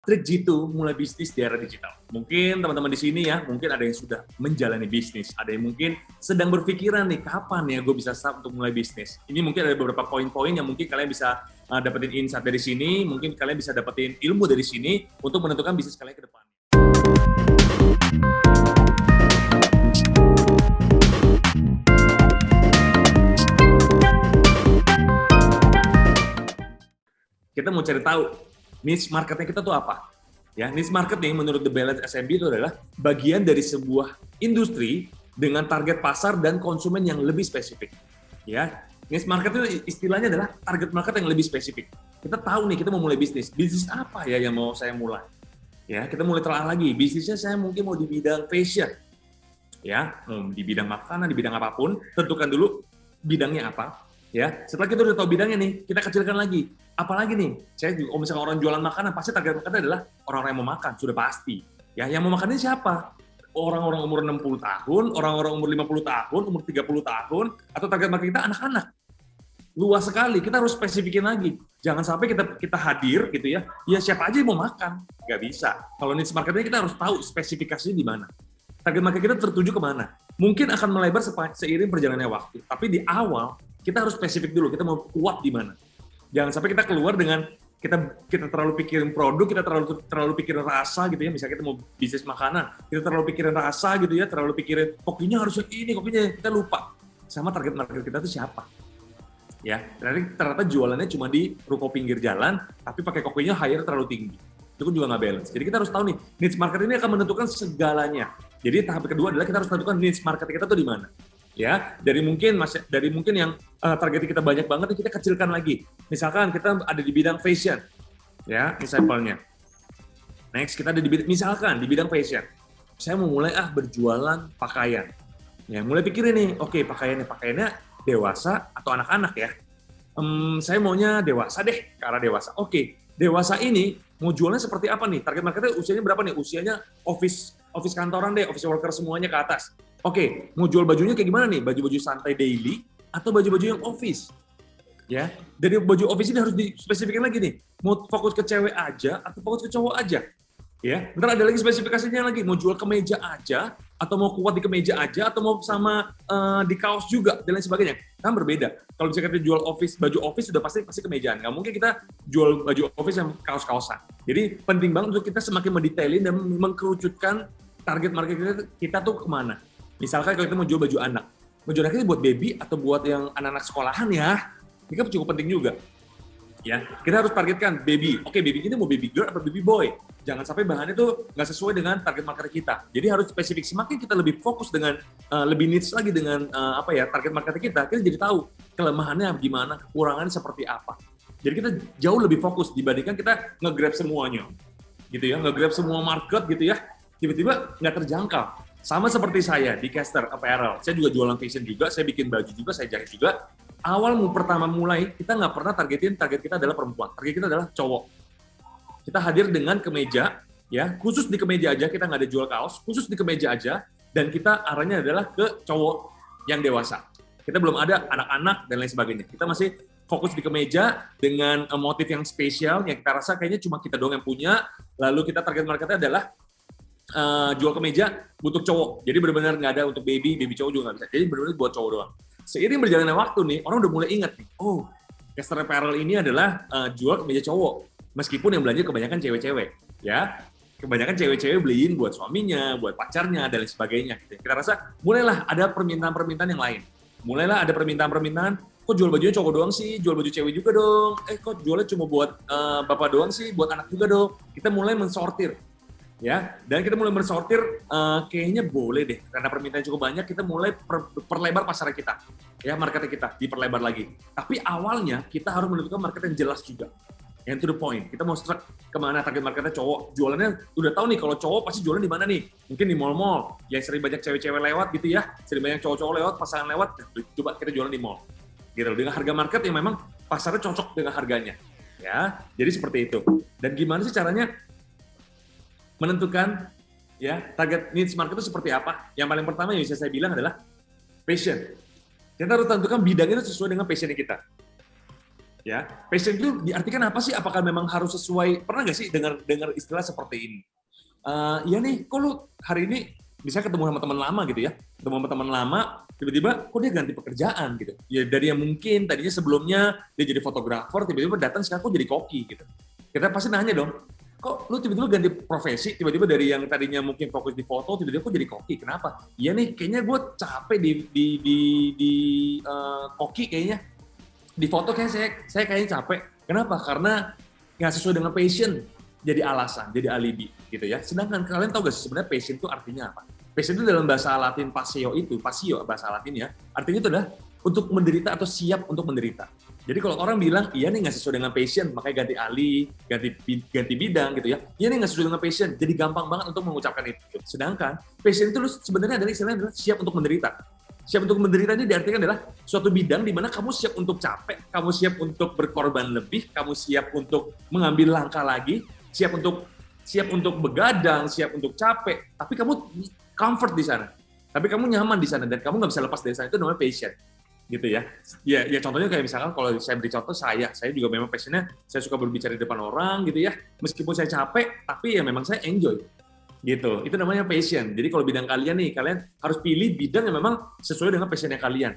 trik jitu mulai bisnis di era digital? Mungkin teman-teman di sini ya, mungkin ada yang sudah menjalani bisnis, ada yang mungkin sedang berpikiran nih, kapan ya gue bisa start untuk mulai bisnis. Ini mungkin ada beberapa poin-poin yang mungkin kalian bisa dapetin insight dari sini, mungkin kalian bisa dapetin ilmu dari sini untuk menentukan bisnis kalian ke depan. Kita mau cari tahu niche marketnya kita tuh apa? Ya, niche marketing menurut The Balance SMB itu adalah bagian dari sebuah industri dengan target pasar dan konsumen yang lebih spesifik. Ya, niche market itu istilahnya adalah target market yang lebih spesifik. Kita tahu nih kita mau mulai bisnis. Bisnis apa ya yang mau saya mulai? Ya, kita mulai telah lagi. Bisnisnya saya mungkin mau di bidang fashion. Ya, di bidang makanan, di bidang apapun, tentukan dulu bidangnya apa. Ya, setelah kita udah tahu bidangnya nih, kita kecilkan lagi. Apalagi nih, saya kalau misalnya orang jualan makanan, pasti target marketnya adalah orang-orang yang mau makan, sudah pasti. Ya, yang mau makan ini siapa? Orang-orang umur 60 tahun, orang-orang umur 50 tahun, umur 30 tahun, atau target market kita anak-anak. Luas sekali, kita harus spesifikin lagi. Jangan sampai kita hadir gitu ya, ya siapa aja yang mau makan. Nggak bisa. Kalau niche marketnya kita harus tahu spesifikasinya di mana. Target market kita tertuju kemana. Mungkin akan melebar seiring perjalanannya waktu, tapi di awal kita harus spesifik dulu, kita mau kuat di mana. Jangan sampai kita keluar dengan kita terlalu pikirin produk, kita terlalu pikirin rasa gitu ya. Misalnya kita mau bisnis makanan, kita terlalu pikirin rasa gitu ya, terlalu pikirin kopinya harus ini, kopinya kita lupa sama target market kita itu siapa. Ya, ternyata jualannya cuma di ruko pinggir jalan, tapi pakai kopinya hire terlalu tinggi. Itu pun juga nggak balance. Jadi kita harus tahu nih, niche market ini akan menentukan segalanya. Jadi tahap kedua adalah kita harus tentukan niche market kita tuh di mana. Ya, dari mungkin yang target kita banyak banget, kita kecilkan lagi. Misalkan kita ada di bidang fashion, ya, misalnya. Next kita ada di bidang fashion. Saya mau mulai berjualan pakaian. Ya, mulai pikirin nih, oke, pakaiannya dewasa atau anak-anak ya. Saya maunya dewasa deh, ke arah dewasa. Oke, dewasa ini mau jualnya seperti apa nih? Target marketnya usianya berapa nih? Usianya office kantoran deh, office worker semuanya ke atas. Oke, mau jual bajunya kayak gimana nih? Baju-baju santai daily atau baju-baju yang office? Ya, dari baju office ini harus dispesifikkan lagi nih. Mau fokus ke cewek aja atau fokus ke cowok aja? Ya, ntar ada lagi spesifikasinya lagi. Mau jual kemeja aja atau mau kuat di kemeja aja atau mau sama di kaos juga dan lain sebagainya. Kan berbeda. Kalau misalnya kita jual baju office sudah pasti kemejaan. Nggak mungkin kita jual baju office yang kaos-kaosan. Jadi penting banget untuk kita semakin mendetailin dan mengkerucutkan target market kita tuh kemana. Misalkan kalau kita mau jual baju anak ini buat baby atau buat yang anak-anak sekolahan ya, ini kan cukup penting juga. Ya, kita harus targetkan baby. Oke, baby ini mau baby girl atau baby boy. Jangan sampai bahannya itu nggak sesuai dengan target market kita. Jadi harus spesifik. Semakin kita lebih fokus dengan lebih niche lagi dengan target market kita jadi tahu kelemahannya gimana, kekurangannya seperti apa. Jadi kita jauh lebih fokus dibandingkan kita nge-grab semuanya, gitu ya, nge-grab semua market gitu ya. Tiba-tiba nggak terjangkau. Sama seperti saya di Caster Apparel, saya juga jualan fashion juga, saya bikin baju juga, saya jahit juga. Pertama mulai, kita nggak pernah target kita adalah perempuan, target kita adalah cowok. Kita hadir dengan kemeja, ya khusus di kemeja aja, kita nggak ada jual kaos, khusus di kemeja aja, dan kita arahnya adalah ke cowok yang dewasa. Kita belum ada anak-anak dan lain sebagainya. Kita masih fokus di kemeja dengan motif yang spesial, yang kita rasa kayaknya cuma kita doang yang punya, lalu kita target marketnya adalah jual kemeja butuh cowok. Jadi benar-benar nggak ada untuk baby cowok juga nggak bisa. Jadi benar-benar buat cowok doang. Seiring berjalannya waktu nih, orang udah mulai ingat nih, oh, Caster Apparel ini adalah jual kemeja cowok. Meskipun yang belanja kebanyakan cewek-cewek, ya. Kebanyakan cewek-cewek beliin buat suaminya, buat pacarnya, dan lain sebagainya. Kita rasa mulailah ada permintaan-permintaan yang lain. Mulailah ada permintaan-permintaan, kok jual bajunya cowok doang sih, jual baju cewek juga dong. Kok jualnya cuma buat bapak doang sih, buat anak juga dong. Kita mulai mensortir. Ya, dan kita mulai mensortir, kayaknya boleh deh, karena permintaan cukup banyak, kita mulai perlebar pasar kita, ya market kita diperlebar lagi. Tapi awalnya kita harus menentukan market yang jelas juga, yang to the point. Kita mau strike kemana target marketnya cowok, jualannya udah tahu nih kalau cowok pasti jualan di mana nih, mungkin di mall-mall, yang sering banyak cewek-cewek lewat gitu ya, sering banyak cowok-cowok lewat, pasangan lewat, coba kita jualan di mall, gitu dengan harga market yang memang pasarnya cocok dengan harganya, ya. Jadi seperti itu. Dan gimana sih caranya menentukan ya target niche market itu seperti apa? Yang paling pertama yang bisa saya bilang adalah passion. Kita harus tentukan bidangnya itu sesuai dengan passion kita. Ya, passion itu diartikan apa sih? Apakah memang harus sesuai? Pernah nggak sih dengar istilah seperti ini? Iya nih, kok lu hari ini bisa ketemu sama teman lama gitu ya, ketemu sama teman lama, tiba-tiba kok dia ganti pekerjaan gitu. Ya dari yang mungkin tadinya sebelumnya dia jadi fotografer, tiba-tiba datang sekarang kok jadi koki gitu. Kita pasti nanya dong, kok lu tiba-tiba ganti profesi, tiba-tiba dari yang tadinya mungkin fokus di foto, tiba-tiba kok jadi koki, kenapa? Iya nih, kayaknya gue capek di koki kayaknya, di foto kayaknya saya kayaknya capek. Kenapa? Karena nggak sesuai dengan passion, jadi alasan, jadi alibi gitu ya. Sedangkan kalian tahu gak sih sebenarnya passion itu artinya apa? Passion itu dalam bahasa Latin pasio bahasa Latin ya, artinya itu adalah untuk menderita atau siap untuk menderita. Jadi kalau orang bilang, iya nih nggak sesuai dengan passion, makanya ganti alih, ganti bidang gitu ya. Iya nih nggak sesuai dengan passion, jadi gampang banget untuk mengucapkan itu. Sedangkan passion itu sebenarnya adalah istilahnya adalah siap untuk menderita. Siap untuk menderita ini diartikan adalah suatu bidang di mana kamu siap untuk capek, kamu siap untuk berkorban lebih, kamu siap untuk mengambil langkah lagi, siap untuk begadang, siap untuk capek, tapi kamu comfort di sana. Tapi kamu nyaman di sana dan kamu nggak bisa lepas dari sana, itu namanya passion. Gitu ya. Ya contohnya kayak misalkan kalau saya beri contoh saya juga memang passionnya saya suka berbicara di depan orang gitu ya. Meskipun saya capek, tapi ya memang saya enjoy. Gitu. Itu namanya passion. Jadi kalau bidang kalian nih, kalian harus pilih bidang yang memang sesuai dengan passionnya kalian.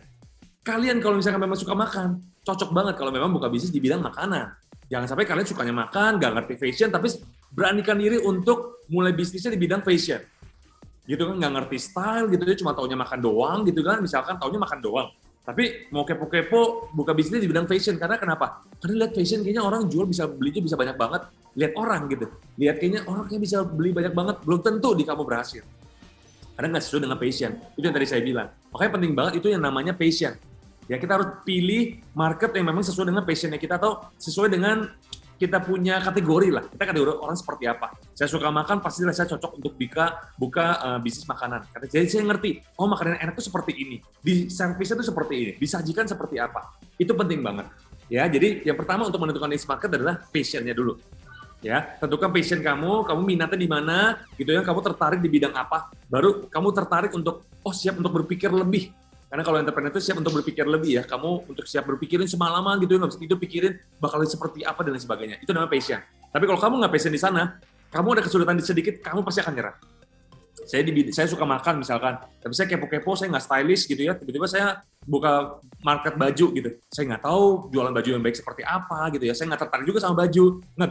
Kalian kalau misalkan memang suka makan, cocok banget kalau memang buka bisnis di bidang makanan. Jangan sampai kalian sukanya makan, nggak ngerti fashion, tapi beranikan diri untuk mulai bisnisnya di bidang fashion. Gitu kan, nggak ngerti style gitu ya, cuma taunya makan doang gitu kan, misalkan taunya makan doang. Tapi mau kepo-kepo buka bisnis di bidang fashion, karena kenapa? Karena lihat fashion kayaknya orang jual belinya bisa banyak banget. Lihat orang gitu, lihat kayaknya orang kayak bisa beli banyak banget, belum tentu di kamu berhasil. Karena nggak sesuai dengan passion, itu yang tadi saya bilang. Makanya penting banget itu yang namanya passion. Ya kita harus pilih market yang memang sesuai dengan passionnya kita atau sesuai dengan kita punya kategori lah. Kita kategori orang seperti apa. Saya suka makan, pastilah saya cocok untuk buka bisnis makanan. Jadi saya ngerti, oh makanan enak itu seperti ini. Di servisnya itu seperti ini. Disajikan seperti apa. Itu penting banget. Ya, jadi yang pertama untuk menentukan niche market adalah passionnya dulu. Ya, tentukan passion kamu minatnya di mana, gitu ya, kamu tertarik di bidang apa, baru kamu tertarik untuk, siap untuk berpikir lebih. Karena kalau entrepreneur itu siap untuk berpikir lebih ya, kamu untuk siap berpikirin semalaman gitu, nggak bisa tidur pikirin bakal seperti apa dan lain sebagainya. Itu namanya passion. Tapi kalau kamu nggak passion di sana, kamu ada kesulitan sedikit, kamu pasti akan nyerah. Saya suka makan misalkan, tapi saya kepo-kepo, saya nggak stylish gitu ya, tiba-tiba saya buka market baju gitu, saya nggak tahu jualan baju yang baik seperti apa gitu ya, saya nggak tertarik juga sama baju, nggak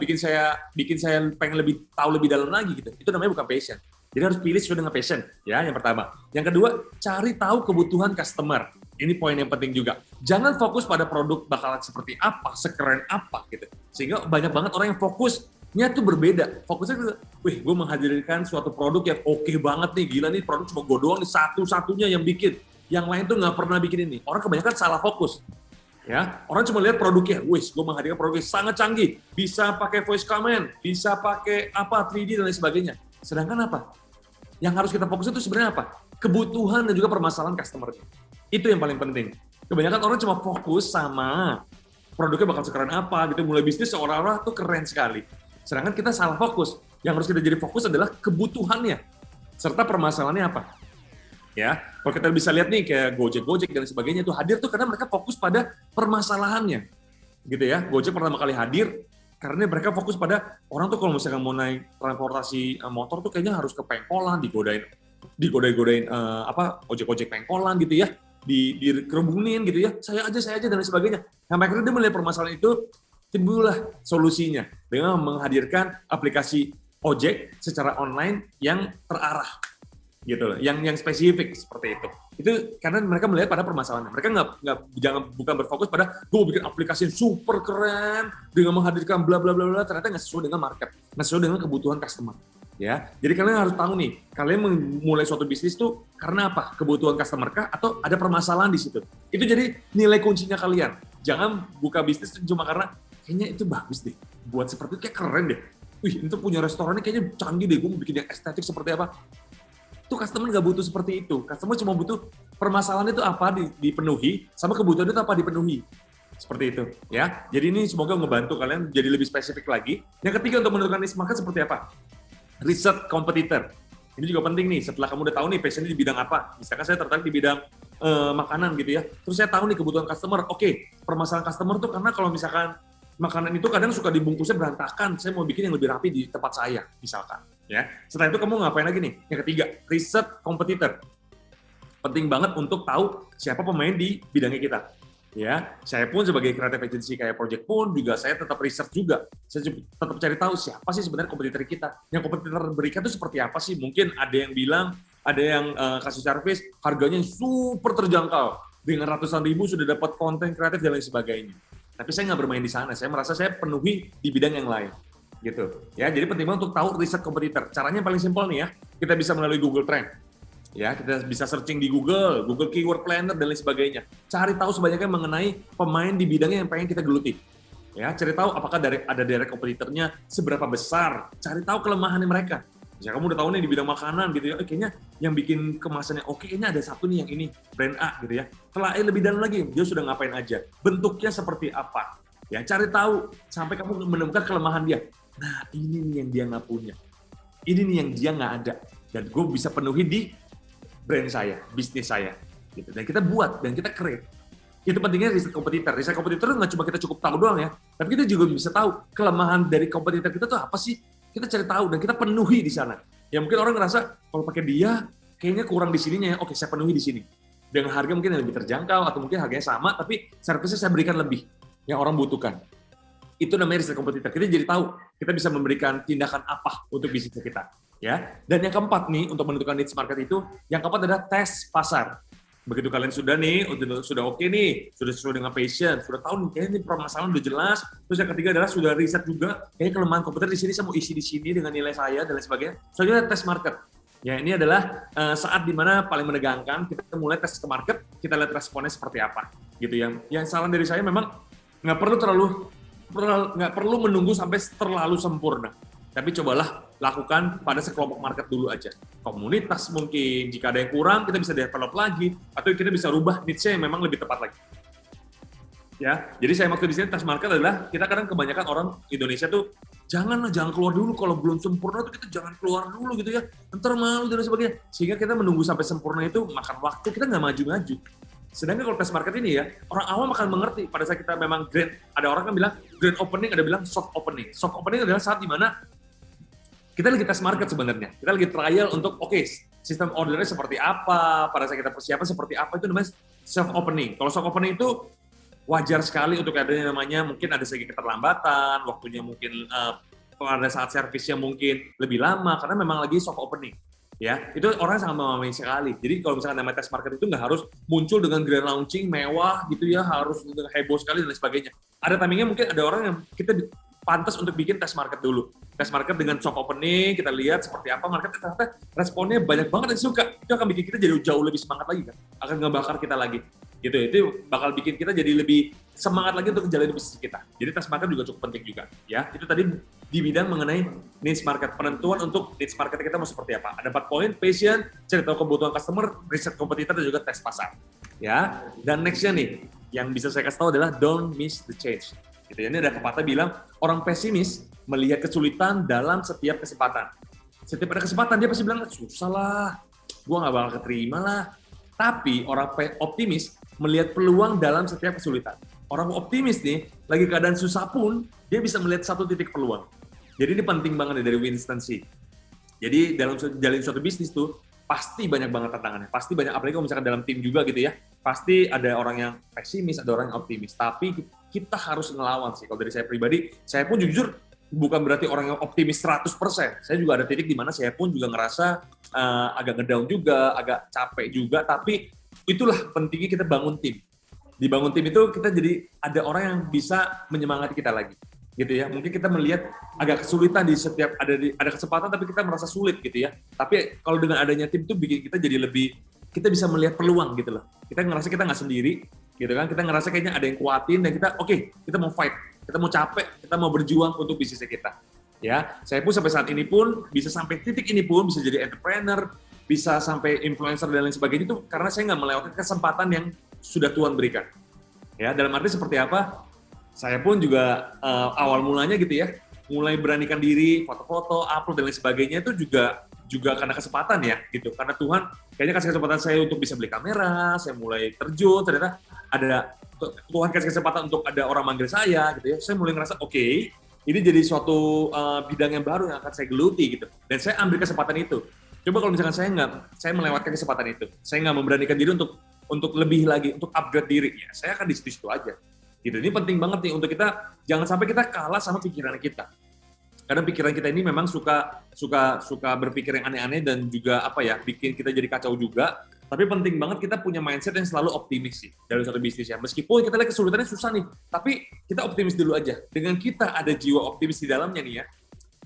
bikin saya pengen tahu lebih dalam lagi gitu, itu namanya bukan passion. Jadi harus pilih sesuai dengan passion, ya yang pertama. Yang kedua, cari tahu kebutuhan customer. Ini poin yang penting juga. Jangan fokus pada produk bakalan seperti apa, sekeren apa gitu. Sehingga banyak banget orang yang fokusnya tuh berbeda. Fokusnya tuh, gue menghadirkan suatu produk yang oke banget nih, gila nih produk cuma gue doang nih satu-satunya yang bikin. Yang lain tuh nggak pernah bikin ini. Orang kebanyakan salah fokus. Ya, orang cuma lihat produknya, gue menghadirkan produknya sangat canggih, bisa pakai voice command, bisa pakai 3D dan lain sebagainya. Sedangkan apa? Yang harus kita fokus itu sebenarnya apa? Kebutuhan dan juga permasalahan customer. Itu yang paling penting. Kebanyakan orang cuma fokus sama produknya bakal sekeren apa gitu, mulai bisnis seolah-olah tuh keren sekali. Sedangkan kita salah fokus. Yang harus kita jadi fokus adalah kebutuhannya serta permasalahannya apa. Ya, kalau kita bisa lihat nih kayak Gojek dan sebagainya itu hadir tuh karena mereka fokus pada permasalahannya. Gitu ya. Gojek pertama kali hadir karena mereka fokus pada orang tuh kalau misalkan mau naik transportasi motor tuh kayaknya harus ke pengkolan, digodain ojek pengkolan gitu ya, dikerubunin gitu ya, saya aja dan lain sebagainya. Nah, akhirnya dia melihat permasalahan itu, timbullah solusinya dengan menghadirkan aplikasi ojek secara online yang terarah gitu loh, yang spesifik seperti itu. Itu karena mereka melihat pada permasalahannya. Mereka bukan berfokus pada gue bikin aplikasi yang super keren dengan menghadirkan bla bla bla bla, ternyata nggak sesuai dengan market, nggak sesuai dengan kebutuhan customer. Ya, jadi kalian harus tahu nih, kalian memulai suatu bisnis tuh karena apa? Kebutuhan customer kah atau ada permasalahan di situ? Itu jadi nilai kuncinya kalian. Jangan buka bisnis cuma karena kayaknya itu bagus deh, buat seperti itu kayak keren deh. Wih, itu punya restorannya kayaknya canggih deh, gue mau bikin yang estetik seperti apa. Itu customer nggak butuh seperti itu. Customer cuma butuh permasalahan itu apa dipenuhi, sama kebutuhan itu apa dipenuhi. Seperti itu, ya. Jadi ini semoga ngebantu kalian jadi lebih spesifik lagi. Yang ketiga untuk menentukan niche market seperti apa? Riset kompetitor. Ini juga penting nih, setelah kamu udah tahu nih passion di bidang apa. Misalkan saya tertarik di bidang makanan gitu ya. Terus saya tahu nih kebutuhan customer. Oke, permasalahan customer tuh karena kalau misalkan makanan itu kadang suka dibungkusnya berantakan. Saya mau bikin yang lebih rapi di tempat saya, misalkan. Ya. Setelah itu kamu ngapain lagi nih? Yang ketiga, riset kompetitor. Penting banget untuk tahu siapa pemain di bidangnya kita. Ya, saya pun sebagai creative agency kayak Project pun juga saya tetap research juga. Saya tetap cari tahu siapa sih sebenarnya kompetitor kita. Yang kompetitor berikan itu seperti apa sih? Mungkin ada yang bilang, ada yang kasih service harganya super terjangkau dengan ratusan ribu sudah dapat konten kreatif dan lain sebagainya. Tapi saya nggak bermain di sana. Saya merasa saya penuhi di bidang yang lain. Gitu. Ya, jadi penting banget untuk tahu riset kompetitor. Caranya paling simpel nih ya. Kita bisa melalui Google Trend. Ya, kita bisa searching di Google Keyword Planner dan lain sebagainya. Cari tahu sebanyaknya mengenai pemain di bidangnya yang pengen kita geluti. Ya, cari tahu apakah ada direct kompetitornya seberapa besar. Cari tahu kelemahannya mereka. Misalnya kamu udah tahu nih di bidang makanan gitu ya, kayaknya yang bikin kemasannya oke, kayaknya ada satu nih yang ini, brand A gitu ya. Setelah lebih dalam lagi, dia sudah ngapain aja, bentuknya seperti apa. Ya, cari tahu sampai kamu menemukan kelemahan dia. Nah, ini nih yang dia nggak punya. Ini nih yang dia nggak ada. Dan gue bisa penuhi di brand saya, bisnis saya, gitu. Dan kita buat dan kita create. Itu pentingnya riset kompetitor. Riset kompetitor nggak cuma kita cukup tahu doang ya, tapi kita juga bisa tahu kelemahan dari kompetitor kita tuh apa sih. Kita cari tahu dan kita penuhi di sana. Ya mungkin orang ngerasa kalau pakai dia kayaknya kurang di sininya ya. Oke, saya penuhi di sini. Dengan harga mungkin yang lebih terjangkau atau mungkin harganya sama, tapi service-nya saya berikan lebih yang orang butuhkan. Itu namanya riset kompetitor. Kita jadi tahu kita bisa memberikan tindakan apa untuk bisnis kita. Ya. Dan yang keempat nih untuk menentukan niche market itu, yang keempat adalah tes pasar. Begitu kalian sudah nih, sudah oke nih, sudah sesuai dengan passion, sudah tahu nih kayaknya ini permasalahan udah jelas. Terus yang ketiga adalah sudah riset juga, kayaknya kelemahan komputer di sini saya mau isi di sini dengan nilai saya dan lain sebagainya. Selanjutnya tes market. Ya, ini adalah saat dimana paling menegangkan kita mulai tes ke market, kita lihat responnya seperti apa, gitu ya. Yang saran dari saya memang nggak perlu menunggu sampai terlalu sempurna. Tapi cobalah lakukan pada sekelompok market dulu aja. Komunitas mungkin, jika ada yang kurang, kita bisa develop lagi, atau kita bisa rubah niche-nya yang memang lebih tepat lagi. Ya, jadi saya maksud di sini tes market adalah, kita kadang kebanyakan orang Indonesia tuh, jangan keluar dulu, kalau belum sempurna tuh kita jangan keluar dulu gitu ya, ntar malu dan sebagainya. Sehingga kita menunggu sampai sempurna itu makan waktu, kita nggak maju-maju. Sedangkan kalau tes market ini ya, orang awam akan mengerti pada saat kita memang ada orang kan bilang grand opening, ada bilang soft opening. Soft opening adalah saat dimana kita lagi tes market sebenarnya. Kita lagi trial untuk, sistem ordernya seperti apa, pada saat kita persiapan seperti apa, itu namanya soft opening. Kalau soft opening itu wajar sekali untuk adanya namanya, mungkin ada sedikit keterlambatan, waktunya mungkin pada saat servisnya mungkin lebih lama, karena memang lagi soft opening. Ya, itu orang sangat memahami sekali. Jadi kalau misalkan namanya test market itu nggak harus muncul dengan grand launching mewah gitu ya, harus heboh sekali dan lain sebagainya. Ada timingnya mungkin ada orang yang kita pantas untuk bikin test market dulu. Test market dengan soft opening, kita lihat seperti apa market, ternyata responnya banyak banget yang suka. Itu akan bikin kita jadi jauh lebih semangat lagi kan. Akan ngebakar kita lagi. Gitu, itu bakal bikin kita jadi lebih semangat lagi untuk menjalani bisnis kita. Jadi test market juga cukup penting juga. Ya, itu tadi di bidang mengenai niche market, penentuan untuk niche market kita mau seperti apa. Ada 4 poin: passion, cari tahu kebutuhan customer, riset kompetitor, dan juga tes pasar. Ya, dan nextnya nih, yang bisa saya kasih tahu adalah don't miss the change. Gitu. Ini ada pepatah bilang, orang pesimis melihat kesulitan dalam setiap kesempatan. Setiap ada kesempatan dia pasti bilang, susah lah, gue nggak bakal keterima lah. Tapi orang optimis melihat peluang dalam setiap kesulitan. Orang optimis nih, lagi keadaan susah pun, dia bisa melihat satu titik peluang. Jadi ini penting banget nih dari Winston sih. Jadi dalam jalin suatu bisnis tuh, pasti banyak banget tantangannya. Pasti banyak, apalagi kalau misalkan dalam tim juga gitu ya. Pasti ada orang yang pesimis, ada orang yang optimis. Tapi kita harus ngelawan sih. Kalau dari saya pribadi, saya pun jujur bukan berarti orang yang optimis 100%. Saya juga ada titik di mana saya pun juga ngerasa agak ngedown juga, agak capek juga. Tapi itulah pentingnya kita bangun tim. Di bangun tim itu kita jadi ada orang yang bisa menyemangati kita lagi. Gitu ya, mungkin kita melihat agak kesulitan di setiap ada kesempatan tapi kita merasa sulit gitu ya. Tapi kalau dengan adanya tim itu bikin kita jadi lebih, kita bisa melihat peluang gitu loh. Kita ngerasa kita nggak sendiri gitu kan, kita ngerasa kayaknya ada yang kuatin dan kita kita mau fight, kita mau capek, kita mau berjuang untuk bisnisnya kita. Ya, saya pun sampai saat ini pun bisa sampai titik ini pun bisa jadi entrepreneur, bisa sampai influencer dan lain sebagainya itu karena saya nggak melewati kesempatan yang sudah Tuhan berikan. Ya, dalam arti seperti apa? Saya pun juga awal mulanya gitu ya, mulai beranikan diri, foto-foto, upload dan lain sebagainya itu juga juga karena kesempatan ya gitu. Karena Tuhan kayaknya kasih kesempatan saya untuk bisa beli kamera, saya mulai terjun, ternyata ada Tuhan kasih kesempatan untuk ada orang manggil saya gitu ya. Saya mulai ngerasa oke, ini jadi suatu bidang yang baru yang akan saya geluti gitu. Dan saya ambil kesempatan itu. Coba kalau misalkan saya melewatkan kesempatan itu, saya nggak memberanikan diri untuk lebih lagi, untuk upgrade diri, ya saya akan di situ aja. Gitu. Ini penting banget nih untuk kita, jangan sampai kita kalah sama pikiran kita. Karena pikiran kita ini memang suka berpikir yang aneh-aneh dan juga bikin kita jadi kacau juga. Tapi penting banget kita punya mindset yang selalu optimis sih dalam satu bisnis ya. Meskipun kita lihat kesulitannya susah nih, tapi kita optimis dulu aja. Dengan kita ada jiwa optimis di dalamnya nih ya,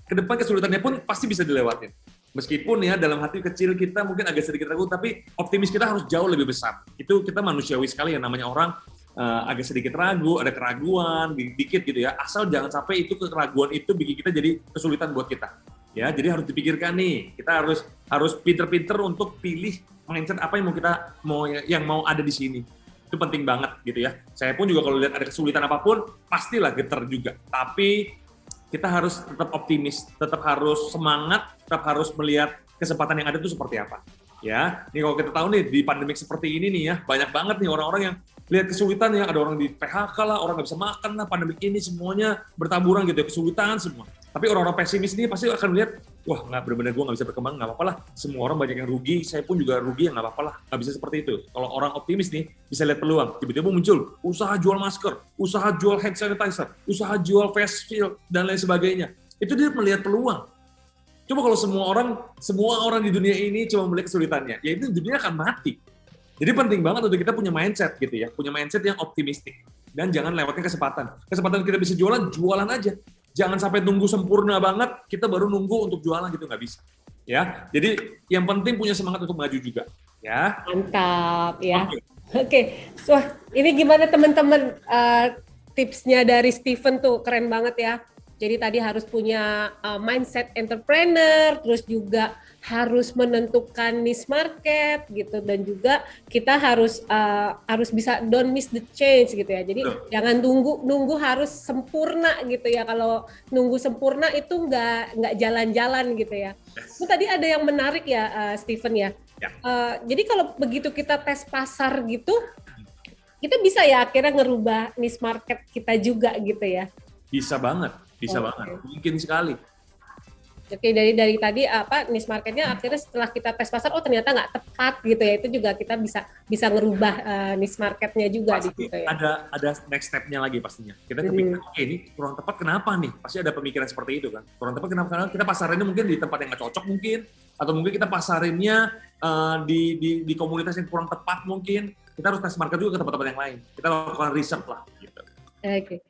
ke depan kesulitannya pun pasti bisa dilewatin. Meskipun ya dalam hati kecil kita mungkin agak sedikit ragu, tapi optimis kita harus jauh lebih besar. Itu kita manusiawi sekali ya, namanya orang agak sedikit ragu, ada keraguan, dikit gitu ya. Asal jangan sampai itu keraguan itu bikin kita jadi kesulitan buat kita. Ya, jadi harus dipikirkan nih. Kita harus pinter-pinter untuk pilih mindset apa yang mau ada di sini. Itu penting banget gitu ya. Saya pun juga kalau lihat ada kesulitan apapun, pastilah getar juga. Tapi kita harus tetap optimis, tetap harus semangat, tetap harus melihat kesempatan yang ada itu seperti apa. Ya, ini kalau kita tahu nih di pandemik seperti ini nih ya, banyak banget nih orang-orang yang lihat kesulitan ya, ada orang di PHK lah, orang nggak bisa makan lah, pandemik ini semuanya bertaburan gitu ya, kesulitan semua. Tapi orang-orang pesimis ini pasti akan melihat, wah nggak benar-benar gue nggak bisa berkembang, nggak apa-apa lah. Semua orang banyak yang rugi, saya pun juga rugi, ya nggak apa-apa lah. Nggak bisa seperti itu. Kalau orang optimis nih, bisa lihat peluang. Tiba-tiba muncul usaha jual masker, usaha jual hand sanitizer, usaha jual face shield, dan lain sebagainya. Itu dia melihat peluang. Coba kalau semua orang di dunia ini cuma melihat kesulitannya, ya itu dunia akan mati. Jadi penting banget untuk kita punya mindset gitu ya, punya mindset yang optimistik. Dan jangan lewatkan kesempatan. Kesempatan kita bisa jualan aja. Jangan sampai nunggu sempurna banget, kita baru nunggu untuk jualan gitu, nggak bisa. Ya, jadi yang penting punya semangat untuk maju juga. Ya. Mantap ya. Oke. Wah, ini gimana teman-teman tipsnya dari Steven tuh keren banget ya. Jadi tadi harus punya mindset entrepreneur, terus juga harus menentukan niche market gitu, dan juga kita harus bisa don't miss the change gitu ya. Jadi jangan nunggu harus sempurna gitu ya. Kalau nunggu sempurna itu nggak jalan-jalan gitu ya. Itu tadi ada yang menarik ya, Steven ya. Jadi kalau begitu kita tes pasar gitu, kita bisa ya akhirnya ngerubah niche market kita juga gitu ya. Bisa banget. Bisa banget, mungkin sekali. Oke, dari tadi niche marketnya akhirnya setelah kita tes pasar, oh ternyata nggak tepat gitu ya, itu juga kita bisa ngerubah niche marketnya juga pasti di situ ya. Ada next step-nya lagi pastinya. Kita kepikir, oke ini kurang tepat kenapa nih? Pasti ada pemikiran seperti itu kan. Kurang tepat kenapa? Karena kita pasarinnya mungkin di tempat yang nggak cocok mungkin, atau mungkin kita pasarinnya di komunitas yang kurang tepat mungkin. Kita harus tes market juga ke tempat-tempat yang lain. Kita lakukan riset lah gitu. Oke.